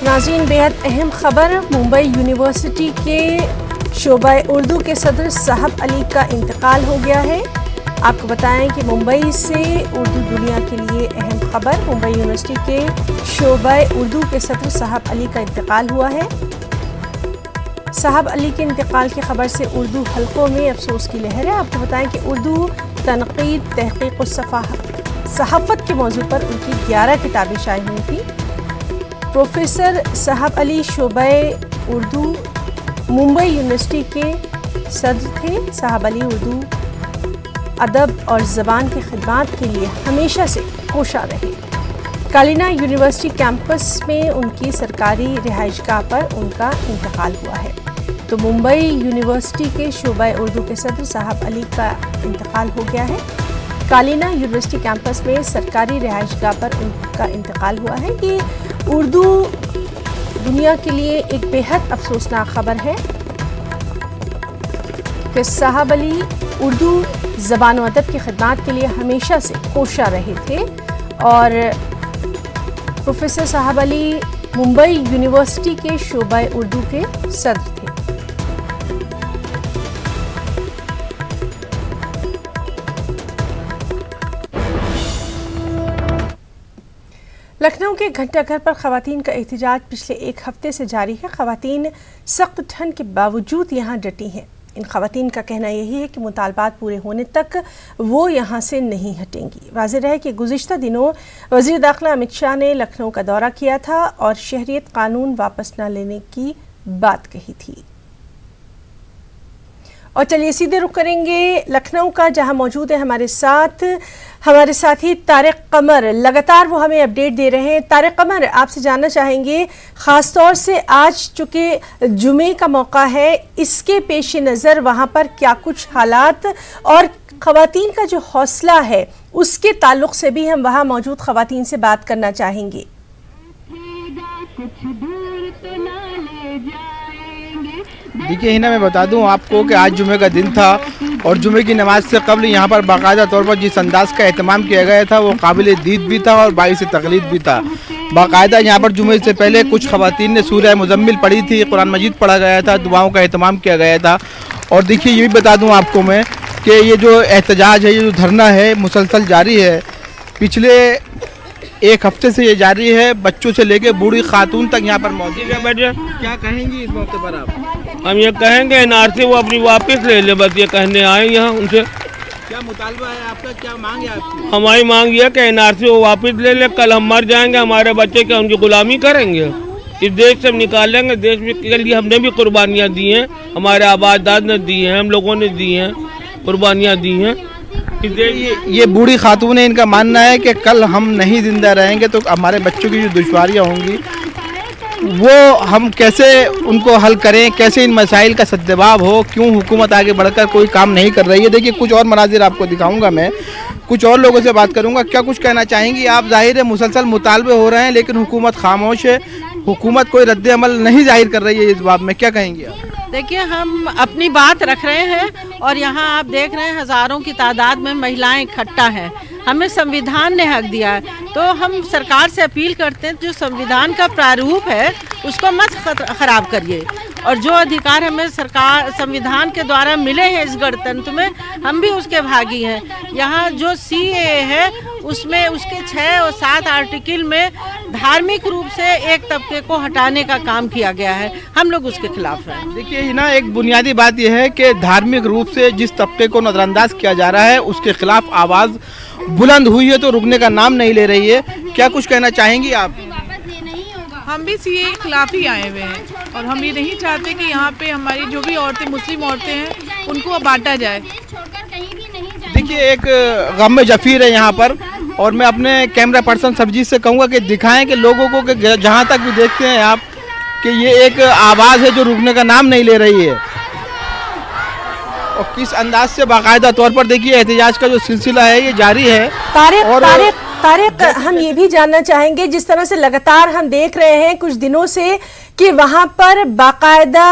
नाज़रीन, बेहद अहम खबर, मुंबई यूनिवर्सिटी के शोबा उर्दू के सदर साहब अली का इंतकाल हो गया है। आपको बताएं कि मुंबई से उर्दू दुनिया के लिए अहम खबर, मुंबई यूनिवर्सिटी के शोबा उर्दू के सदर साहब अली का इंतकाल हुआ है। साहब अली के इंतकाल की खबर से उर्दू हलकों में अफसोस की लहर है। आपको बताएं कि उर्दू तनक़ीद, तहक़ीक़ और सहाफ़त के मौजू पर उनकी 11 किताबें शाये हुई थी। प्रोफेसर साहब अली शोबा उर्दू मुंबई यूनिवर्सिटी के सदर थे। साहब अली उर्दू अदब और ज़बान की खिदमत के लिए हमेशा से कोशा रहे। कालीना यूनिवर्सिटी कैंपस में उनकी सरकारी रिहाइशगाह पर उनका इंतकाल हुआ है। तो मुंबई यूनिवर्सिटी के शोबा उर्दू के सदर साहब अली का इंतकाल हो गया है। कालीना यूनिवर्सिटी कैंपस में सरकारी रिहाइशगाह पर उनका इंतकाल हुआ है। ये उर्दू दुनिया के लिए एक बेहद अफसोसनाक खबर है कि साहब अली उर्दू ज़बान व अदब की खिदमत के लिए हमेशा से कोशा रहे थे और प्रोफेसर साहब अली मुंबई यूनिवर्सिटी के शोबा उर्दू के सदर थे। लखनऊ के घंटाघर पर खवातीन का एहतजाज पिछले एक हफ्ते से जारी है। खवातीन सख्त ठंड के बावजूद यहाँ डटी हैं। इन खवातीन का कहना यही है कि मुतालबात पूरे होने तक वो यहाँ से नहीं हटेंगी। वाज़ेह रहे कि गुज़िश्ता दिनों वज़ीर दाखिला अमित शाह ने लखनऊ का दौरा किया था और शहरियत कानून वापस न लेने की बात कही थी। और चलिए सीधे रुख करेंगे लखनऊ का, जहां मौजूद है हमारे साथी तारिक कमर। लगातार वो हमें अपडेट दे रहे हैं। तारिक कमर, आपसे जानना चाहेंगे, ख़ास तौर से आज चूँकि जुमे का मौका है, इसके पेश नज़र वहाँ पर क्या कुछ हालात और ख़वातीन का जो हौसला है उसके ताल्लुक़ से भी हम वहाँ मौजूद ख़वातीन से बात करना चाहेंगे। देखिए हिना, मैं बता दूं आपको कि आज जुमे का दिन था और जुमे की नमाज से कबल यहाँ पर बाकायदा तौर पर जिस अंदाज का एहतमाम किया गया था वो काबिल दीद भी था और बाइस तकलीद भी था। बाकायदा यहाँ पर जुमे से पहले कुछ खवातीन ने सूरह मुज़म्मिल पढ़ी थी, कुरान मजीद पढ़ा गया था, दुआओं का एहतमाम किया गया था। और देखिए ये भी बता दूँ आपको मैं कि ये जो एहतजाज है, ये जो धरना है, मुसलसल जारी है। पिछले एक हफ्ते से ये जारी है। बच्चों से लेके बूढ़ी खातून तक यहाँ पर मौजूद है। क्या कहेंगी इस मौके पर आप? हम ये कहेंगे एनआरसी वो अपनी वापस ले ले, बस ये कहने आए यहाँ उनसे। क्या मुतालबा है आपका, क्या मांग है आपकी? हमारी मांग ये है कि एनआरसी वो वापस ले ले। कल हम मर जाएंगे, हमारे बच्चे क्या उनकी गुलामी करेंगे? इस देश से हम निकालेंगे। देश के लिए हमने भी कुर्बानियाँ दी हैं, हमारे आबादाद ने दी हैं, हम लोगों ने दी हैं, कुर्बानियाँ दी हैं। ये बूढ़ी खातून है, इनका मानना है कि कल हम नहीं जिंदा रहेंगे तो हमारे बच्चों की जो दुश्वारियाँ होंगी वो हम कैसे उनको हल करें, कैसे इन मसाइल का सद्जवाब हो, क्यों हुकूमत आगे बढ़कर कोई काम नहीं कर रही है। देखिए कुछ और मनाजिर आपको दिखाऊंगा, मैं कुछ और लोगों से बात करूंगा। क्या कुछ कहना चाहेंगी आप? जाहिर है मुसलसल मुतालबे हो रहे हैं लेकिन हुकूमत खामोश है, हुकूमत कोई रद्द अमल नहीं जाहिर कर रही है इस बात में। क्या कहेंगी आप? देखिए हम अपनी बात रख रहे हैं और यहाँ आप देख रहे हैं हज़ारों की तादाद में महिलाएं इकट्ठा हैं। हमें संविधान ने हक दिया है तो हम सरकार से अपील करते हैं जो संविधान का प्रारूप है उसको मत ख़राब करिए और जो अधिकार हमें सरकार संविधान के द्वारा मिले हैं इस गणतंत्र में, हम भी उसके भागी हैं। यहाँ जो सीएए है उसमें उसके 6 और 7 आर्टिकल में धार्मिक रूप से एक तबके को हटाने का काम किया गया है, हम लोग उसके खिलाफ हैं। देखिए ना, एक बुनियादी बात यह है कि धार्मिक रूप से जिस तबके को नज़रअंदाज किया जा रहा है उसके खिलाफ आवाज़ बुलंद हुई है तो रुकने का नाम नहीं ले रही है। क्या कुछ कहना चाहेंगी आप? हम भी सीए के खिलाफ ही आए हुए हैं और हम ये नहीं चाहते कि यहाँ पे हमारी जो भी औरतें, मुस्लिम औरतें हैं, उनको बांटा जाए। देखिए एक गम जफीर है यहाँ पर और मैं अपने कैमरा पर्सन सरजीत से कहूँगा कि दिखाएं कि लोगों को कि जहाँ तक भी देखते हैं आप कि ये एक आवाज़ है जो रुकने का नाम नहीं ले रही है और किस अंदाज से बाकायदा तौर पर देखिए एहतजाज का जो सिलसिला है ये जारी है। तारिक, हम ये भी जानना चाहेंगे, जिस तरह से लगातार हम देख रहे हैं कुछ दिनों से कि वहाँ पर बाकायदा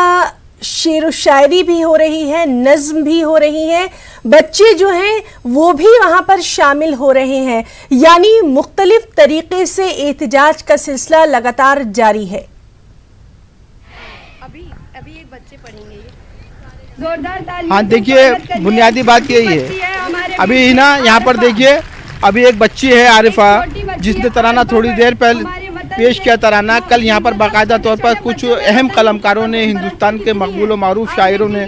शेर व शायरी भी हो रही है, नज्म भी हो रही है, बच्चे जो हैं वो भी वहाँ पर शामिल हो रहे हैं, यानी मुख्तलिफ तरीके से एहतजाज का सिलसिला लगातार जारी है। अभी एक बच्चे पढ़ेंगे ये। हाँ देखिए, बुनियादी बात यही है। अभी ना यहाँ पर देखिए, अभी एक बच्ची है आरिफा, जिसने तराना थोड़ी देर पहले पेश किया तराना। कल यहाँ पर बाकायदा तौर पर कुछ अहम कलाकारों ने, हिंदुस्तान के मकबूल व मारूफ शायरों ने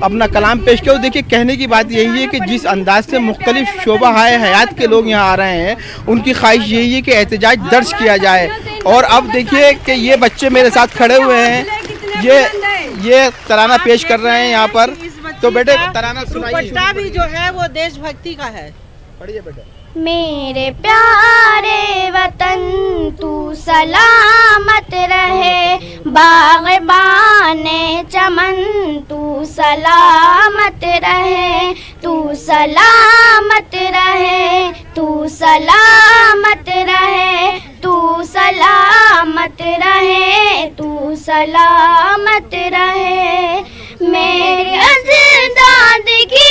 अपना कलाम पेश किया। और देखिए, कहने की बात यही है कि जिस अंदाज से मुख्तलिफ शोबा हयात के लोग यहाँ आ रहे हैं, उनकी ख्वाहिश यही है कि एहतजाज दर्ज किया जाए। और अब देखिए कि ये बच्चे मेरे साथ खड़े हुए हैं, ये तराना पेश कर रहे हैं यहाँ पर। तो बेटे तराना सुनाइए। दुपट्टा भी जो है वो देशभक्ति का है। पढ़िए बेटा। मेरे प्यारे वतन तू सलामत रहे, बाग़बाने चमन तू सलामत रहे, तू सलामत रहे, तू सलामत रहे, तू सलामत रहे, तू सलामत रहे। मेरे अज़दाद की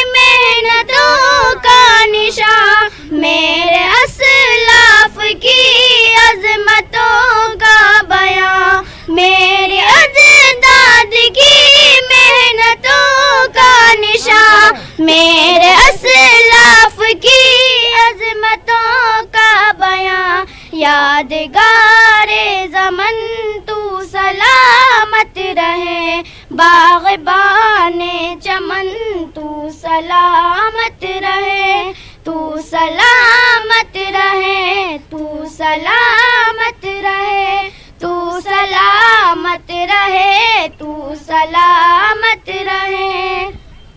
मेहनतों का निशान, मेरे असलाफ की अज़मतों का बयां, मेरे अज़दाद की मेहनतों का निशान, मेरे असलाफ की अज़मतों का बयां। यादगारे ज़मन तू सलामत रहे, बाग़बाने चमन तू सलामत रहे, तू सलामत रहे, तू सलामत रहे, तू सलामत रहे, तू सलामत रहे।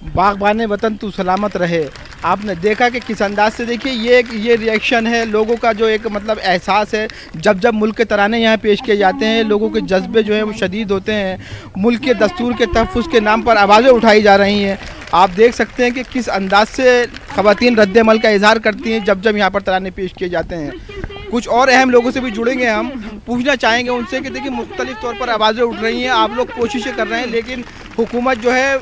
बाग़बाने वतन तू सलामत रहे। आपने देखा कि किस अंदाज से, देखिए ये रिएक्शन है लोगों का, जो एक मतलब एहसास है। जब जब मुल्क के तराने यहाँ पेश किए जाते हैं, लोगों के जज्बे जो हैं वो शदीद होते हैं। मुल्क के दस्तूर के तहफ़्फ़ुज़ के नाम पर आवाज़ें उठाई जा रही हैं। आप देख सकते हैं कि किस अंदाज से ख़वातीन रद्द-ए-अमल का इज़हार करती हैं जब जब यहाँ पर तराने पेश किए जाते हैं। कुछ और अहम लोगों से भी जुड़ेंगे, हम पूछना चाहेंगे उनसे कि देखिए मुख्तलिफ़ तौर पर आवाज़ें उठ रही हैं, आप लोग कोशिशें कर रहे हैं, लेकिन हुकूमत जो है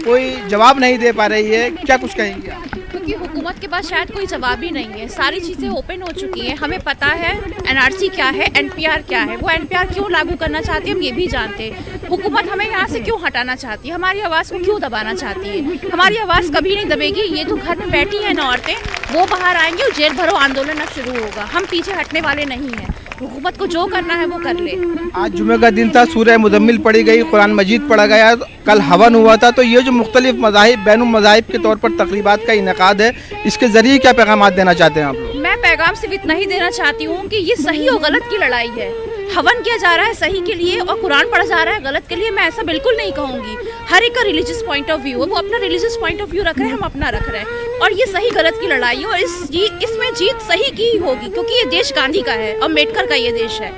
कोई जवाब नहीं दे पा रही है। क्या कुछ कहेंगे आप? क्योंकि हुकूमत के पास शायद कोई जवाब ही नहीं है। सारी चीज़ें ओपन हो चुकी हैं। हमें पता है एनआरसी क्या है, एनपीआर क्या है, वो एनपीआर क्यों लागू करना चाहती है हम ये भी जानते हैं। हुकूमत हमें यहाँ से क्यों हटाना चाहती है, हमारी आवाज़ को क्यों दबाना चाहती है। हमारी आवाज़ कभी नहीं दबेगी। ये तो घर में बैठी हैं ना औरतें, वो बाहर आएंगी और जेल भरो आंदोलन अब शुरू होगा। हम पीछे हटने वाले नहीं हैं। हुकूमत को जो करना है वो कर ले। आज जुमे का दिन था, सूरह मुज़म्मिल पढ़ी गई, कुरान मजीद पढ़ा गया, कल हवन हुआ था। तो ये जो मुख्तलिफ मज़ाहिब, बैनुल मज़ाहिब के तौर पर तकरीबात का इनेकाद है, इसके ज़रिए क्या पैगाम देना चाहते हैं आप लोग? मैं पैगाम सिर्फ इतना ही देना चाहती हूँ कि ये सही और गलत की लड़ाई है। हवन किया जा रहा है सही के लिए और कुरान पढ़ा जा रहा है गलत के लिए। मैं ऐसा बिल्कुल नहीं कहूँगी। हर एक का रिलीजियस पॉइंट ऑफ व्यू है, वो अपना रिलीजियस पॉइंट ऑफ व्यू रख रहे हैं, हम अपना रख रहे हैं। और ये सही गलत की लड़ाई है और इसमें जीत सही की ही होगी, क्योंकि ये देश गांधी का है, अम्बेडकर का ये देश है।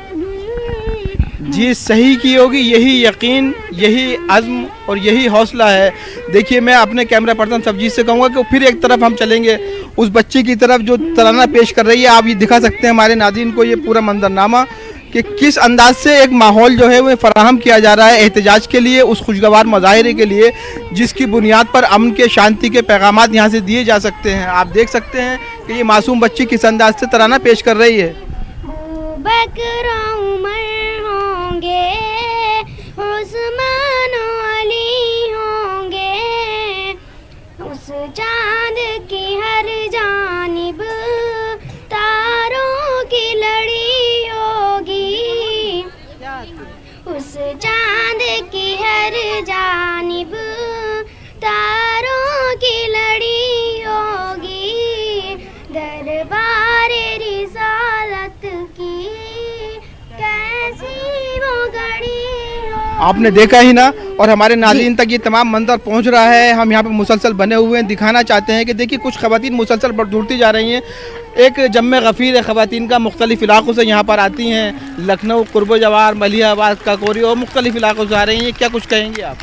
जी सही की होगी, यही यकीन, यही अज़्म और यही हौसला है। देखिए, मैं अपने कैमरा पर्सन सब्जीत से कहूँगा कि फिर एक तरफ हम चलेंगे उस बच्ची की तरफ जो तराना पेश कर रही है। आप ये दिखा सकते हैं हमारे नाज़रीन को ये पूरा मंजरनामा कि किस अंदाज से एक माहौल जो है वो फराहम किया जा रहा है एहतजाज के लिए, उस खुशगवार मुजाहरे के लिए, जिसकी बुनियाद पर अमन के, शांति के पैगामात यहाँ से दिए जा सकते हैं। आप देख सकते हैं कि ये मासूम बच्ची किस अंदाज से तराना पेश कर रही है। होंगे उस्मान अली होंगे, उस चांद की हर जानिब तारों की लड़ी होगी, उस चांद की हर जानिब तारों की लड़ी होगी, दरबार रिसालत की कैसी वो घड़ी। आपने देखा ही ना, और हमारे नाज़रीन तक ये तमाम मंजर पहुंच रहा है। हम यहाँ पे मुसलसल बने हुए हैं, दिखाना चाहते हैं कि देखिए कुछ ख़वातीन मुसलसल जुड़ती जा रही हैं। एक जम्मे गफ़ीर है ख़वातीन का, मुख्तलिफ़ इलाक़ों से यहाँ पर आती हैं, लखनऊ, कुर्ब जवार, मलिहाबाद, काकोरी और मुख्तलिफ़ इलाक़ों से आ रही हैं। क्या कुछ कहेंगे आप?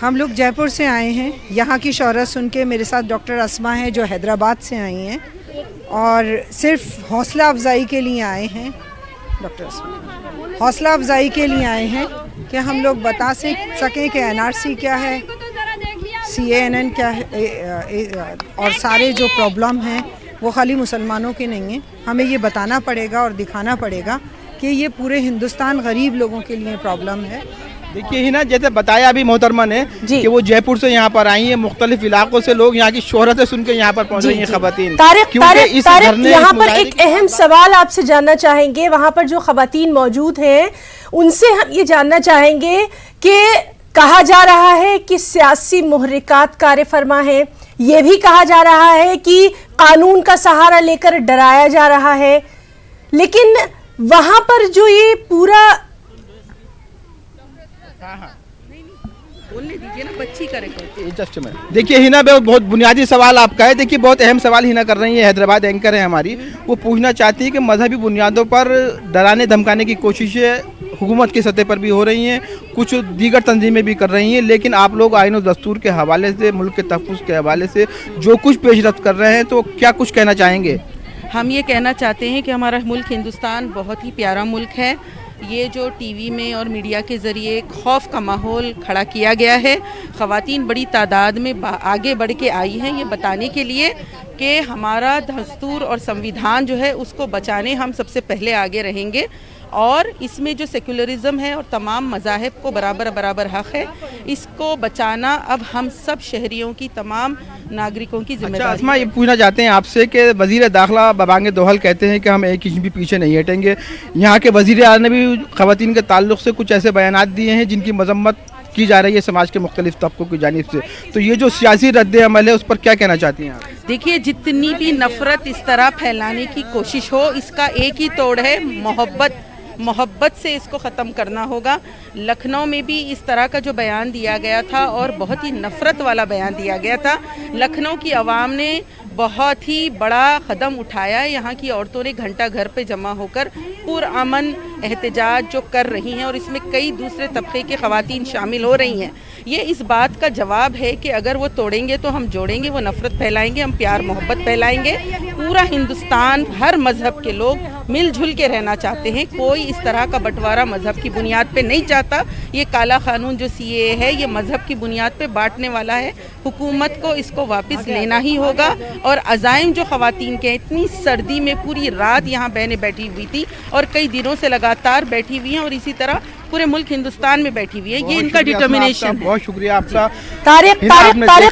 हम लोग जयपुर से आए हैं। यहाँ की शोहरत सुन के मेरे साथ डॉक्टर अस्मा हैं जो हैदराबाद से आई हैं, और सिर्फ हौसला अफजाई के लिए आए हैं। डॉक्टर अस्मा हौसला अफजाई के लिए आए हैं कि हम लोग बता सकें कि एनआरसी क्या है, CANN क्या है, और सारे जो प्रॉब्लम हैं वो खाली मुसलमानों के नहीं हैं। हमें ये बताना पड़ेगा और दिखाना पड़ेगा कि ये पूरे हिंदुस्तान गरीब लोगों के लिए प्रॉब्लम है। देखिए ही ना, जैसे बताया अभी मोहतरमा ने जी। कि वो जयपुर से यहाँ पर आई हैं, मुख्तलिफ इलाकों से लोग यहाँ की शोहरतें सुन के यहाँ पर पहुँच रही हैं खवातीन। तारिक, यहाँ पर एक अहम सवाल आपसे जानना चाहेंगे। वहाँ पर जो खवातीन मौजूद हैं उनसे हम ये जानना चाहेंगे कि कहा जा रहा है कि सियासी मुहर्रिकात कार्य फरमा है, ये भी कहा जा रहा है कि कानून का सहारा लेकर डराया जा रहा है, लेकिन वहां पर जो ये पूरा बोलने दीजिए ना, बच्ची करेगा। जस्ट में देखिए हिना, बहुत बुनियादी सवाल आपका है। देखिए बहुत अहम सवाल हिना कर रही है, हैदराबाद एंकर है हमारी, वो पूछना चाहती है कि मजहबी बुनियादों पर डराने धमकाने की कोशिशें हुकूमत की सतह पर भी हो रही हैं, कुछ दीगर तंजीमें भी कर रही हैं, लेकिन आप लोग आईन और दस्तूर के हवाले से, मुल्क के तहफ़्फ़ुज़ के हवाले से जो कुछ पेशरफ्त कर रहे हैं, तो क्या कुछ कहना चाहेंगे? हम ये कहना चाहते हैं कि हमारा मुल्क हिंदुस्तान बहुत ही प्यारा मुल्क है। ये जो टीवी में और मीडिया के ज़रिए खौफ का माहौल खड़ा किया गया है, ख़वातीन बड़ी तादाद में आगे बढ़ के आई हैं ये बताने के लिए कि हमारा दस्तूर और संविधान जो है उसको बचाने हम सबसे पहले आगे रहेंगे, और इसमें जो सेकुलरिज्म है और तमाम मज़ाहिब को बराबर बराबर हक़ है, इसको बचाना अब हम सब शहरियों की, तमाम नागरिकों की जिम्मेदारी। अच्छा अस्मा, ये पूछना चाहते हैं आपसे कि वज़ीर दाखिला बबांग दोहल कहते हैं कि हम एक इंच भी पीछे नहीं हटेंगे। यहाँ के वज़ीर आज़म ने भी ख़वातीन के ताल्लुक़ से कुछ ऐसे बयानात दिए हैं जिनकी मजम्मत की जा रही है समाज के मुख्तलिफ तबकों की जानिब से, तो ये जो सियासी रद्द-ए-अमल है उस पर क्या कहना चाहती हैं आप? देखिए, जितनी भी नफ़रत इस तरह फैलाने की कोशिश हो, इसका एक ही तोड़ है, मोहब्बत से इसको ख़त्म करना होगा। लखनऊ में भी इस तरह का जो बयान दिया गया था और बहुत ही नफ़रत वाला बयान दिया गया था, लखनऊ की आवाम ने बहुत ही बड़ा कदम उठाया। यहाँ की औरतों ने घंटा घर पे जमा होकर पुरअमन एहतजाज जो कर रही हैं, और इसमें कई दूसरे तबके की ख़वातीन शामिल हो रही हैं। ये इस बात का जवाब है कि अगर वो तोड़ेंगे तो हम जोड़ेंगे, वो नफ़रत फैलाएंगे, हम प्यार मोहब्बत फैलाएंगे। पूरा हिंदुस्तान, हर मज़हब के लोग मिलजुल के रहना चाहते हैं, कोई इस तरह का बंटवारा मज़हब की बुनियाद पे नहीं चाहता। ये काला कानून जो CAA है, ये मज़हब की बुनियाद पे बांटने वाला है। हुकूमत को इसको वापस लेना ही होगा, और अज़ाइम जो ख़वातीन के, इतनी सर्दी में पूरी रात यहाँ बहनें बैठी हुई थी और कई दिनों से लगातार बैठी हुई हैं, और इसी तरह पूरे मुल्क हिंदुस्तान में बैठी हुई है। ये इनका डिटर्मिनेशन है। बहुत शुक्रिया आपका। तारिक,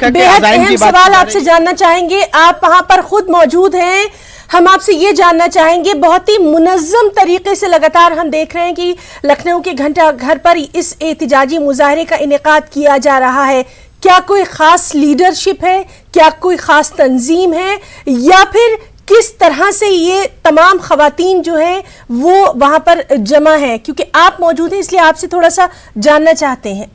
बेहद अहम सवाल आपसे जानना चाहेंगे। आप वहाँ पर खुद मौजूद हैं, हम आपसे ये जानना चाहेंगे, बहुत ही मुनज़्ज़म तरीके से लगातार हम देख रहे हैं कि लखनऊ के घंटा घर पर इस एहतिजाजी मुजाहरे का इनेकाद किया जा रहा है। क्या कोई ख़ास लीडरशिप है, क्या कोई ख़ास तंजीम है, या फिर किस तरह से ये तमाम ख़वातीन जो हैं वो वहाँ पर जमा है? क्योंकि आप मौजूद हैं इसलिए आपसे थोड़ा सा जानना चाहते हैं।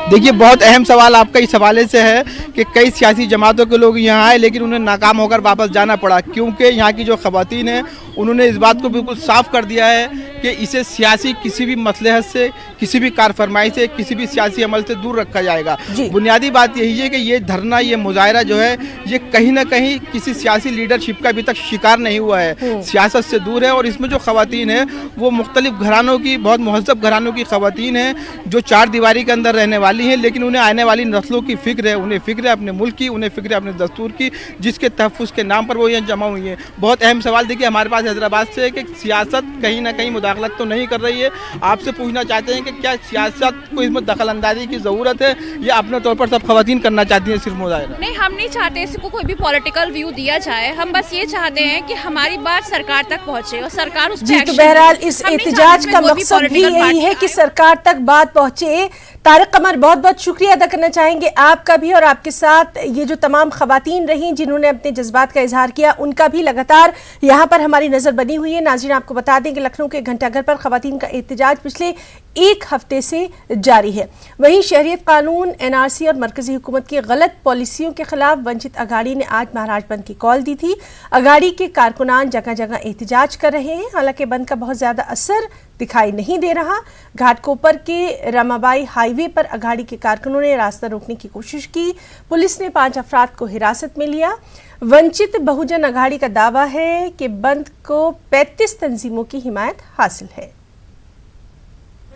देखिए बहुत अहम सवाल आपका इस हवाले से है कि कई सियासी जमातों के लोग यहाँ आए, लेकिन उन्हें नाकाम होकर वापस जाना पड़ा, क्योंकि यहाँ की जो ख़वातीन हैं उन्होंने इस बात को बिल्कुल साफ कर दिया है कि इसे सियासी किसी भी मसलहत से, किसी भी कारफरमाई से, किसी भी सियासी अमल से दूर रखा जाएगा। बुनियादी बात यही है कि ये धरना, ये मुजाहरा जो है, ये कहीं ना कहीं किसी सियासी लीडरशिप का अभी तक शिकार नहीं हुआ है, सियासत से दूर है। और इसमें जो ख़वातीन हैं वो मुख्तलिफ घरानों की, बहुत महज़्ज़ब घरानों की ख़वातीन हैं जो चार दीवारी के अंदर रहने वाली हैं, लेकिन उन्हें आने वाली नस्लों की फ़िक्र है, उन्हें फ़िक्र है अपने मुल्क की, उन्हें फ़िक्र है अपने दस्तूर की, जिसके तहफ़्फ़ुज़ के नाम पर वो यहाँ जमा हुई हैं। बहुत अहम सवाल देखिए हमारे पास हैदराबाद से है कि सियासत कहीं ना कहीं मुदाखलत तो नहीं कर रही है। आपसे पूछना चाहते हैं कि क्या सियासत को इसमें दखल अंदाजी की ज़रूरत है, या अपने तौर पर सब ख़वातीन करना चाहती हैं सिर्फ मुजाहरा? नहीं, हम नहीं चाहते इसको कोई भी पॉलिटिकल व्यू दिया जाए। हम बस ये चाहते हैं कि हमारी बात सरकार तक पहुँचे और सरकार उस जी। तो बहरहाल इस एहतिजाज का मकसद भी यही है कि सरकार तक बात पहुँचे। तारिक कमर, बहुत बहुत शुक्रिया अदा करना चाहेंगे आपका भी, और आपके साथ ये जो तमाम ख़वातीन रहीं जिन्होंने अपने जज्बात का इजहार किया, उनका भी लगातार यहाँ पर हमारी नज़र बनी हुई है। नाज़रीन, आपको बता दें कि लखनऊ के घंटाघर पर ख़वातीन का एहतिजाज पिछले एक हफ्ते से जारी है। वहीं शहरियत कानून, NRC और मरकज़ी हुकूमत की गलत पॉलिसियों के खिलाफ वंचित अघाड़ी ने आज महाराज बंद की कॉल दी थी। अघाड़ी के कारकुनान जगह जगह एहतिजाज कर रहे हैं, हालांकि बंद का बहुत ज़्यादा असर दिखाई नहीं दे रहा। घाटकोपर के रमाबाई हाईवे पर अघाड़ी के कारकुनों ने रास्ता रोकने की कोशिश की, पुलिस ने 5 अफराद को हिरासत में लिया। वंचित बहुजन अघाड़ी का दावा है कि बंद को 35 तंजीमों की हिमायत हासिल है।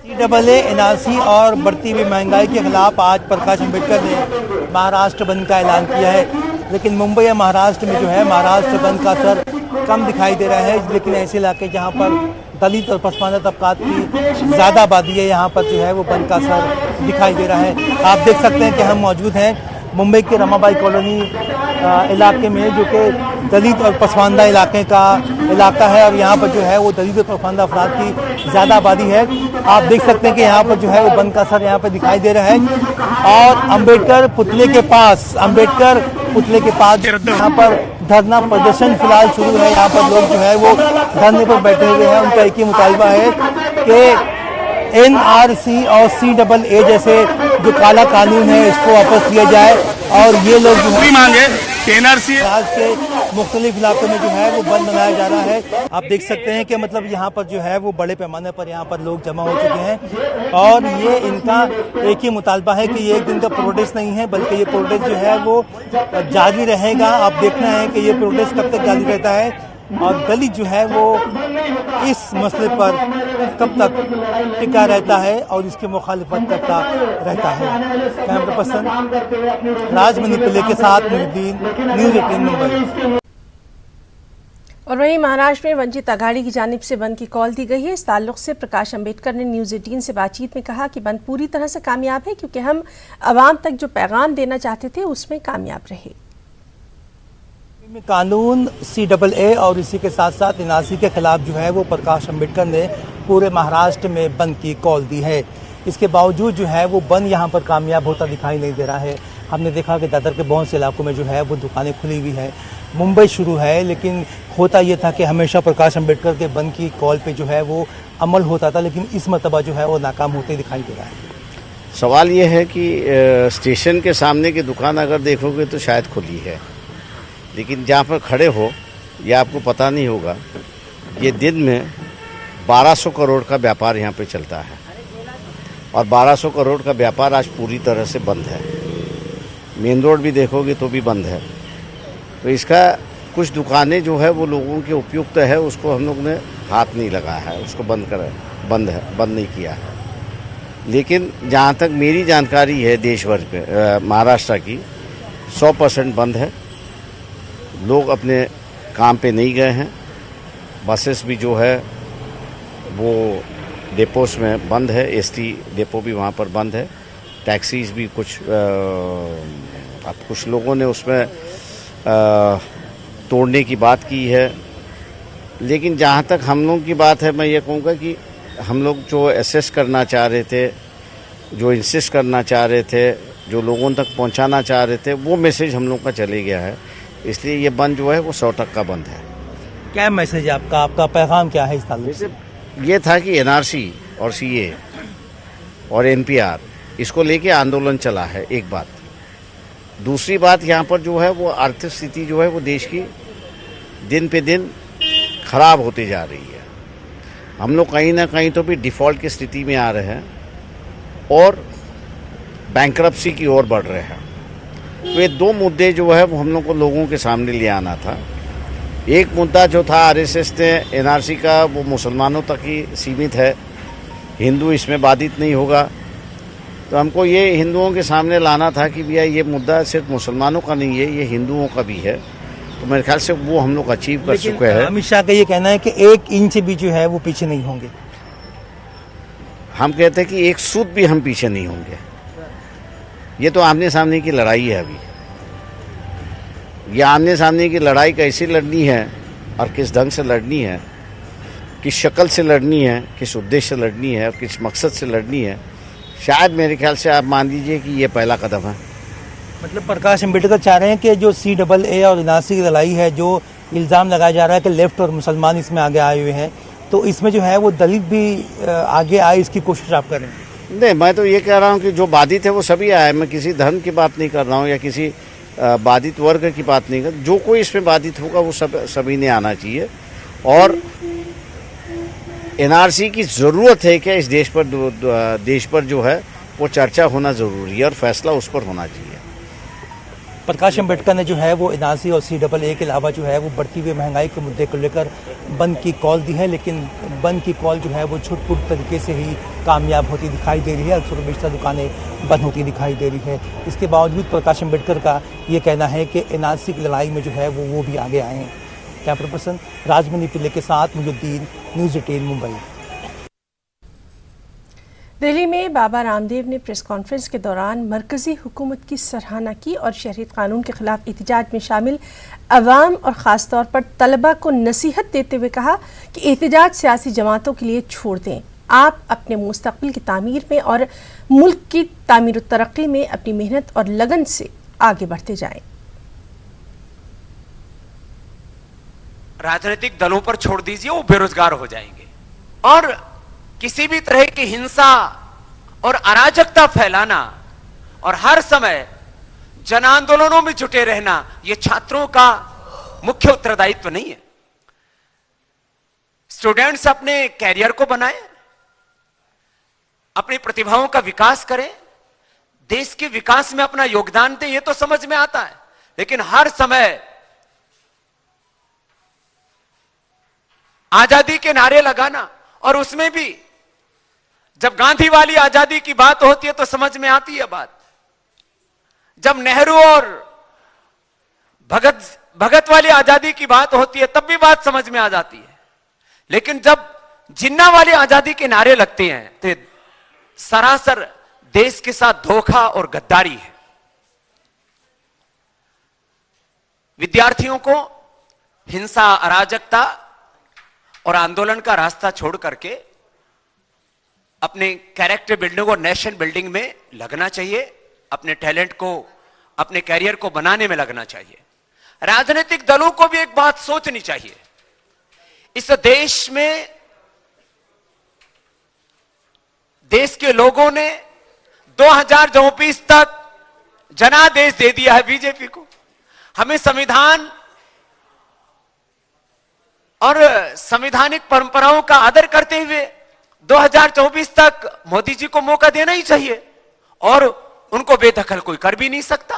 CAA, NRC और बढ़ती हुई महंगाई के खिलाफ आज प्रकाश अंबेडकर ने महाराष्ट्र बंद का ऐलान किया है, लेकिन मुंबई या महाराष्ट्र में जो है महाराष्ट्र बंद का असर कम दिखाई दे रहा है। लेकिन ऐसे इलाके जहां पर दलित और पसमानदा तबकात की ज़्यादा आबादी है, यहाँ पर जो है वो बंद का असर दिखाई दे रहा है। आप देख सकते हैं कि हम मौजूद हैं मुंबई के रमाबाई कॉलोनी इलाके में, जो कि दलित और पसमानदा इलाके का इलाका है, और यहाँ पर जो है वो दलित और पसमानदा अफराद की ज़्यादा आबादी है। आप देख सकते हैं कि यहाँ पर जो है वो बंद का असर यहाँ पर दिखाई दे रहा है। और अम्बेडकर पुतले के पास यहाँ पर धरना प्रदर्शन फिलहाल शुरू है। यहाँ पर लोग जो है वो धरने पर बैठे हुए हैं। उनका एक ही मुतालबा है कि NRC और CAA जैसे जो काला कानून है इसको वापस लिया जाए, और ये लोग जो है NRC राज्य के मुख्तलिफ इलाकों में जो है वो बंद मनाया जा रहा है। आप देख सकते हैं कि मतलब यहाँ पर जो है वो बड़े पैमाने पर यहाँ पर लोग जमा हो चुके हैं, और ये इनका एक ही मुतालबा है कि ये एक दिन का प्रोटेस्ट नहीं है, बल्कि ये प्रोटेस्ट जो है वो जारी रहेगा। आप देखना है कि ये प्रोटेस्ट कब तक जारी रहता है, और दलित जो है वो इस मसले पर कब तक टिका रहता है और इसकी मुखालिफत करता रहता है। कैमरा पर्सन राजमणि पिल्ले के साथ न्यूज़ 18 मुंबई। और वहीं महाराष्ट्र में वंचित अघाड़ी की जानिब से बंद की कॉल दी गई है। इस ताल्लुक से प्रकाश अम्बेडकर ने न्यूज़ 18 से बातचीत में कहा कि बंद पूरी तरह से कामयाब है, क्योंकि हम आवाम तक जो पैगाम देना चाहते थे उसमें कामयाब रहे। कानून CAA और इसी के साथ साथ NRC के खिलाफ जो है वो प्रकाश अम्बेडकर ने पूरे महाराष्ट्र में बंद की कॉल दी है। इसके बावजूद जो है वो बंद यहाँ पर कामयाब होता दिखाई नहीं दे रहा है। हमने देखा कि दादर के बहुत से इलाकों में जो है वो दुकानें खुली हुई है, मुंबई शुरू है, लेकिन होता ये था कि हमेशा प्रकाश अम्बेडकर के बंद की कॉल पे जो है वो अमल होता था, लेकिन इस मरतबा जो है वो नाकाम होते दिखाई दे रहा है। सवाल ये है कि स्टेशन के सामने की दुकान अगर देखोगे तो शायद खुली है, लेकिन जहाँ पर खड़े हो ये आपको पता नहीं होगा, ये दिन में 1200 करोड़ का व्यापार यहाँ पे चलता है, और 1200 करोड़ का व्यापार आज पूरी तरह से बंद है। मेन रोड भी देखोगे तो भी बंद है। तो इसका कुछ दुकानें जो है वो लोगों के उपयुक्त है, उसको हम लोग ने हाथ नहीं लगाया है, उसको बंद नहीं किया है। लेकिन जहाँ तक मेरी जानकारी है देश भर पे महाराष्ट्र की 100% बंद है। लोग अपने काम पे नहीं गए हैं। बसेस भी जो है वो डिपोस में बंद है, ST डिपो भी वहाँ पर बंद है। टैक्सीज भी कुछ लोगों ने उसमें तोड़ने की बात की है, लेकिन जहाँ तक हम लोग की बात है, मैं ये कहूँगा कि हम लोग जो एसेस करना चाह रहे थे, जो इंसिस्ट करना चाह रहे थे, जो लोगों तक पहुँचाना चाह रहे थे, वो मैसेज हम लोग का चले गया है। इसलिए ये बंद जो है वो 100% बंद है। क्या मैसेज है आपका पैगाम क्या है इस ताल्लुक से? ये था कि NRC और CA और NPR इसको लेके आंदोलन चला है, एक बात। दूसरी बात, यहाँ पर जो है वो आर्थिक स्थिति जो है वो देश की दिन पे दिन खराब होती जा रही है। हम लोग कहीं ना कहीं तो भी डिफ़ॉल्ट की स्थिति में आ रहे हैं और बैंकरप्सी की ओर बढ़ रहे हैं। तो ये दो मुद्दे जो है वो हम लोग को लोगों के सामने ले आना था। एक मुद्दा जो था RSS ने NRC का, वो मुसलमानों तक ही सीमित है, हिंदू इसमें बाधित नहीं होगा। तो हमको ये हिंदुओं के सामने लाना था कि भैया ये मुद्दा सिर्फ मुसलमानों का नहीं है, ये हिंदुओं का भी है। तो मेरे ख्याल से वो हम लोग अचीव कर चुके हैं। अमित शाह का ये कहना है कि 1 इंच भी जो है वो पीछे नहीं होंगे। हम कहते हैं कि 1 सूत भी हम पीछे नहीं होंगे। ये तो आमने सामने की लड़ाई है। अभी ये आमने सामने की लड़ाई कैसी लड़नी है और किस ढंग से लड़नी है, किस शक्ल से लड़नी है, किस उद्देश्य से लड़नी है और किस मकसद से लड़नी है, शायद मेरे ख्याल से आप मान लीजिए कि ये पहला कदम है। मतलब प्रकाश अम्बेडकर चाह रहे हैं कि जो CAA और NRC की लड़ाई है, जो इल्ज़ाम लगाया जा रहा है कि लेफ्ट और मुसलमान इसमें आगे आए हुए हैं, तो इसमें जो है वो दलित भी आगे आए, इसकी कोशिश आप करें? नहीं, मैं तो ये कह रहा हूँ कि जो बाधित है वो सभी आए। मैं किसी धर्म की बात नहीं कर रहा हूँ या किसी बाधित वर्ग की बात नहीं कर। जो कोई इसमें बाधित होगा वो सभी ने आना चाहिए। और NRC की ज़रूरत है कि इस देश पर जो है वो चर्चा होना ज़रूरी है और फैसला उस पर होना चाहिए। प्रकाश अम्बेडकर ने जो है वो NRC और CAA के अलावा जो है वो बढ़ती हुई महंगाई के मुद्दे को लेकर बंद की कॉल दी है, लेकिन बंद की कॉल जो है वो छुटपुट तरीके से ही कामयाब होती दिखाई दे रही है। अक्सर बेशतर दुकानें बंद होती दिखाई दे रही है। इसके बावजूद प्रकाश अम्बेडकर का ये कहना है कि NRC की लड़ाई में जो है वो भी आगे आए हैं। कैमरा पर्सन राजमणि पिल्ले के साथ मुजुद्दीन, न्यूज़ 18 मुंबई। दिल्ली में बाबा रामदेव ने प्रेस कॉन्फ्रेंस के दौरान मरकजी हुकूमत की सराहना की और शहरियत कानून के खिलाफ एहतजाज में शामिल अवाम और ख़ास तौर पर तलबा को नसीहत देते हुए कहा कि एहतजाज सियासी जमातों के लिए छोड़ दें, आप अपने मुस्तक़बिल की तामीर में और मुल्क की तामीर और तरक्की में अपनी मेहनत और लगन से आगे बढ़ते जाएं। राजनीतिक दलों पर छोड़ दीजिए, वो बेरोजगार हो जाएंगे और किसी भी तरह की हिंसा और अराजकता फैलाना और हर समय जन आंदोलनों में जुटे रहना यह छात्रों का मुख्य उत्तरदायित्व नहीं है। स्टूडेंट्स अपने कैरियर को बनाएं, अपनी प्रतिभाओं का विकास करें, देश के विकास में अपना योगदान दें, यह तो समझ में आता है। लेकिन हर समय आजादी के नारे लगाना, और उसमें भी जब गांधी वाली आजादी की बात होती है तो समझ में आती है बात, जब नेहरू और भगत वाली आजादी की बात होती है तब भी बात समझ में आ जाती है। लेकिन जब जिन्ना वाली आजादी के नारे लगते हैं तो सरासर देश के साथ धोखा और गद्दारी है। विद्यार्थियों को हिंसा, अराजकता और आंदोलन का रास्ता छोड़ करके अपने कैरेक्टर बिल्डिंग और नेशन बिल्डिंग में लगना चाहिए, अपने टैलेंट को, अपने कैरियर को बनाने में लगना चाहिए। राजनीतिक दलों को भी एक बात सोचनी चाहिए, इस देश में देश के लोगों ने 2024 तक जनादेश दे दिया है बीजेपी को। हमें संविधान और संवैधानिक परंपराओं का आदर करते हुए 2024 तक मोदी जी को मौका देना ही चाहिए और उनको बेदखल कोई कर भी नहीं सकता।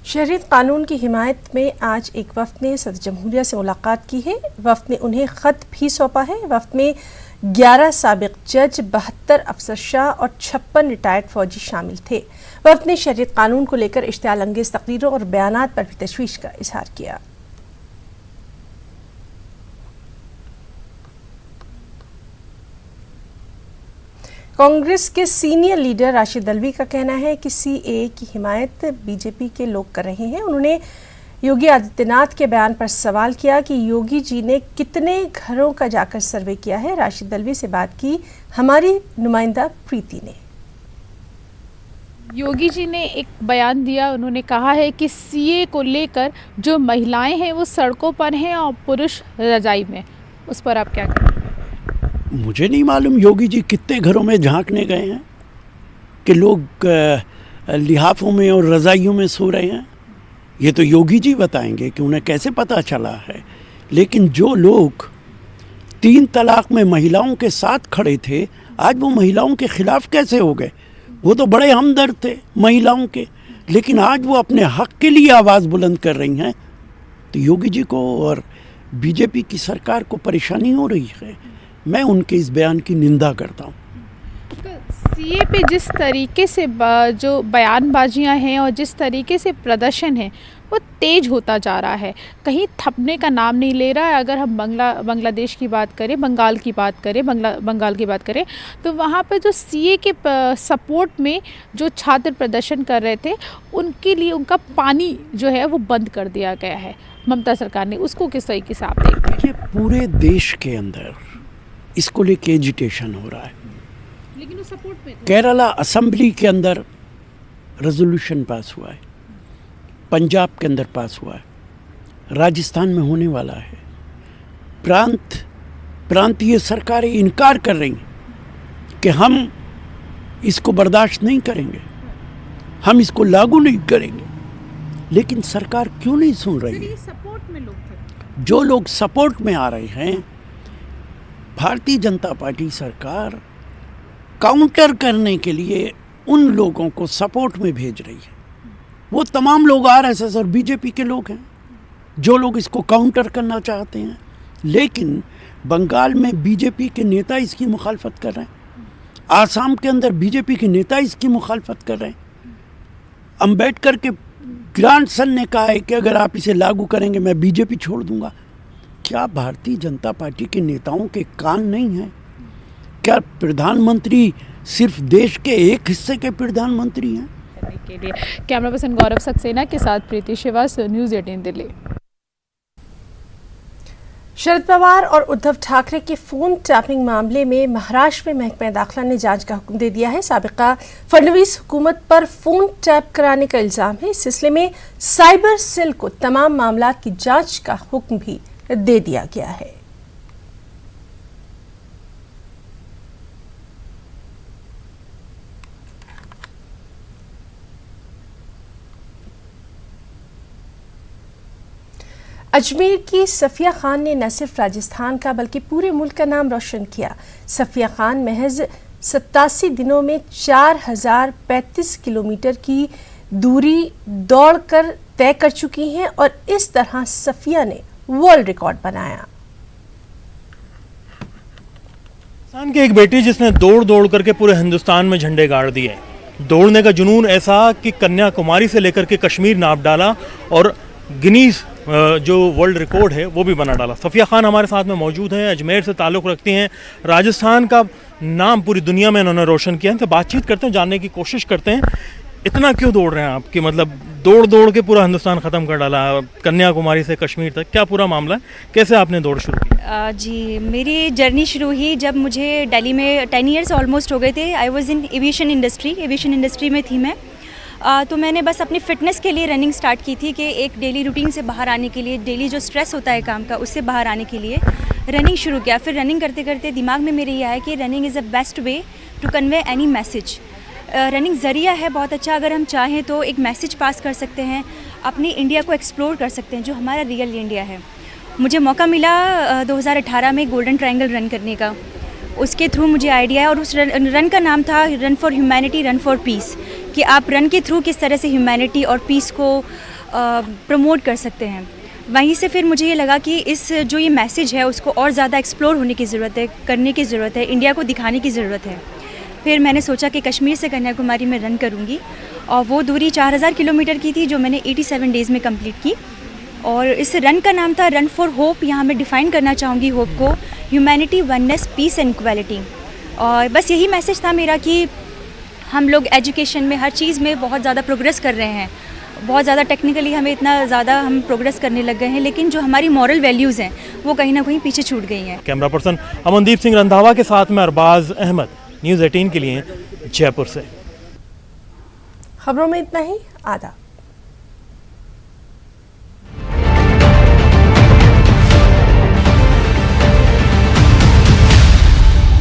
शहरियत कानून की हिमायत में आज एक वफ्द ने सदर जमहूरिया से मुलाकात की है। वफ्द ने उन्हें खत भी सौंपा है। वफ्द में 11 साबिक जज, 72 अफसरशाह और 56 रिटायर्ड फौजी शामिल थे। वफ्द ने शहरियत कानून को लेकर इश्तियाल अंगेज तकरीरों और बयानात पर भी तशवीश का इजहार किया। कांग्रेस के सीनियर लीडर राशिद अल्वी का कहना है कि सीएए की हिमायत बीजेपी के लोग कर रहे हैं। उन्होंने योगी आदित्यनाथ के बयान पर सवाल किया कि योगी जी ने कितने घरों का जाकर सर्वे किया है। राशिद अल्वी से बात की हमारी नुमाइंदा प्रीति ने। योगी जी ने एक बयान दिया, उन्होंने कहा है कि सीए को लेकर जो महिलाएं हैं वो सड़कों पर हैं और पुरुष रजाई में। उस पर आप क्या कहें? मुझे नहीं मालूम योगी जी कितने घरों में झांकने गए हैं कि लोग लिहाफों में और रज़ाइयों में सो रहे हैं। ये तो योगी जी बताएंगे कि उन्हें कैसे पता चला है। लेकिन जो लोग 3 तलाक में महिलाओं के साथ खड़े थे, आज वो महिलाओं के खिलाफ कैसे हो गए? वो तो बड़े हमदर्द थे महिलाओं के, लेकिन आज वो अपने हक के लिए आवाज़ बुलंद कर रही हैं। तो योगी जी को और बीजेपी की सरकार को परेशानी हो रही है। मैं उनके इस बयान की निंदा करता हूँ। सीए पे जिस तरीके से जो बयानबाजियां हैं और जिस तरीके से प्रदर्शन है वो तेज होता जा रहा है, कहीं थमने का नाम नहीं ले रहा है। अगर हम बांग्लादेश की बात करें, बंगाल की बात करें तो वहाँ पे जो सीए के सपोर्ट में जो छात्र प्रदर्शन कर रहे थे उनके लिए उनका पानी जो है वो बंद कर दिया गया है ममता सरकार ने। उसको किस तरीके से आप देखते हैं? पूरे देश के अंदर इसको लेके एजिटेशन हो रहा है, लेकिन वो सपोर्ट में केरला असेंबली के अंदर रेजोल्यूशन पास हुआ है, पंजाब के अंदर पास हुआ है, राजस्थान में होने वाला है। प्रांतीय सरकारें इनकार कर रही हैं कि हम इसको बर्दाश्त नहीं करेंगे, हम इसको लागू नहीं करेंगे। लेकिन सरकार क्यों नहीं सुन रही है? सपोर्ट में लोग थे। जो लोग सपोर्ट में आ रहे हैं, भारतीय जनता पार्टी सरकार काउंटर करने के लिए उन लोगों को सपोर्ट में भेज रही है। वो तमाम लोग आरएसएस और बीजेपी के लोग हैं जो लोग इसको काउंटर करना चाहते हैं। लेकिन बंगाल में बीजेपी के नेता इसकी मुखालफत कर रहे हैं, आसाम के अंदर बीजेपी के नेता इसकी मुखालफत कर रहे हैं। अम्बेडकर के ग्रैंडसन ने कहा है कि अगर आप इसे लागू करेंगे मैं बीजेपी छोड़ दूंगा। क्या भारतीय जनता पार्टी के नेताओं के कान नहीं हैं? क्या प्रधानमंत्री सिर्फ देश के एक हिस्से के प्रधानमंत्री हैं? के लिए कैमरा पर्सन गौरव सक्सेना के साथ प्रीति श्रीवास्तव, न्यूज़ 18 दिल्ली। शरद पवार और उद्धव ठाकरे के फोन टैपिंग मामले में महाराष्ट्र में महकमा दाखिला ने जांच का हुक्म दे दिया है। साबिका फडणवीस हुकूमत पर फोन टैप कराने का इल्जाम है। इस सिलसिले में साइबर सेल को तमाम मामला की जांच का हुक्म भी दे दिया गया है। अजमेर की सफिया खान ने न सिर्फ राजस्थान का बल्कि पूरे मुल्क का नाम रोशन किया। सफिया खान महज 87 दिनों में 4035 किलोमीटर की दूरी दौड़कर तय कर चुकी हैं और इस तरह सफिया ने वर्ल्ड रिकॉर्ड बनाया। राजस्थान की एक बेटी जिसने दौड़ दौड़ करके पूरे हिंदुस्तान में झंडे गाड़ दिए। दौड़ने का जुनून ऐसा कि कन्याकुमारी से लेकर के कश्मीर नाप डाला और गिनीज जो वर्ल्ड रिकॉर्ड है वो भी बना डाला। सफिया खान हमारे साथ में मौजूद हैं, अजमेर से ताल्लुक़ रखती हैं, राजस्थान का नाम पूरी दुनिया में इन्होंने रोशन किया है। तो बातचीत करते हैं, जानने की कोशिश करते हैं इतना क्यों दौड़ रहे हैं आप, कि मतलब दौड़ दौड़ के पूरा हिंदुस्तान ख़त्म कर डाला, कन्याकुमारी से कश्मीर तक, क्या पूरा मामला है, कैसे आपने दौड़ शुरू की? जी, मेरी जर्नी शुरू हुई जब मुझे दिल्ली में 10 इयर्स ऑलमोस्ट हो गए थे। I was in aviation industry में थी मैं। तो मैंने बस अपनी फ़िटनेस के लिए रनिंग स्टार्ट की थी कि एक डेली रूटीन से बाहर आने के लिए, डेली जो स्ट्रेस होता है काम का उससे बाहर आने के लिए रनिंग शुरू किया। फिर रनिंग करते करते दिमाग में मेरे ये आया कि running is the best way to convey any message. Running ज़रिया है बहुत अच्छा, अगर हम चाहें तो एक मैसेज पास कर सकते हैं, अपनी इंडिया को एक्सप्लोर कर सकते हैं जो हमारा रियल इंडिया है। मुझे मौका मिला 2018 में गोल्डन ट्रायंगल रन करने का, उसके थ्रू मुझे आइडिया है और उस रन का नाम था run for humanity, run for piece, कि आप रन के थ्रू किस तरह से ह्यूमैनिटी और पीस को प्रमोट कर सकते हैं। वहीं से फिर मुझे ये लगा कि इस जो ये मैसेज है उसको और ज़्यादा एक्सप्लोर होने की ज़रूरत है, करने की ज़रूरत है, इंडिया को दिखाने की ज़रूरत है। फिर मैंने सोचा कि कश्मीर से कन्याकुमारी में रन करूँगी और वो दूरी 4000 किलोमीटर की थी जो मैंने 87 डेज़ में कंप्लीट की। और इस रन का नाम था रन फॉर होप। यहाँ मैं डिफ़ाइन करना चाहूँगी होप को, humanity, oneness, peace and equality. और बस यही मैसेज था मेरा कि हम लोग एजुकेशन में हर चीज़ में बहुत ज़्यादा प्रोग्रेस कर रहे हैं, बहुत ज़्यादा टेक्निकली हमें इतना ज़्यादा हम प्रोग्रेस करने लग गए हैं, लेकिन जो हमारी मॉरल वैल्यूज़ हैं वो कहीं ना कहीं पीछे छूट गई हैं। कैमरा पर्सन अमनदीप सिंह रंधावा के साथ में अरबाज अहमद, न्यूज़ 18 के लिए जयपुर से। खबरों में इतना ही, आदाब।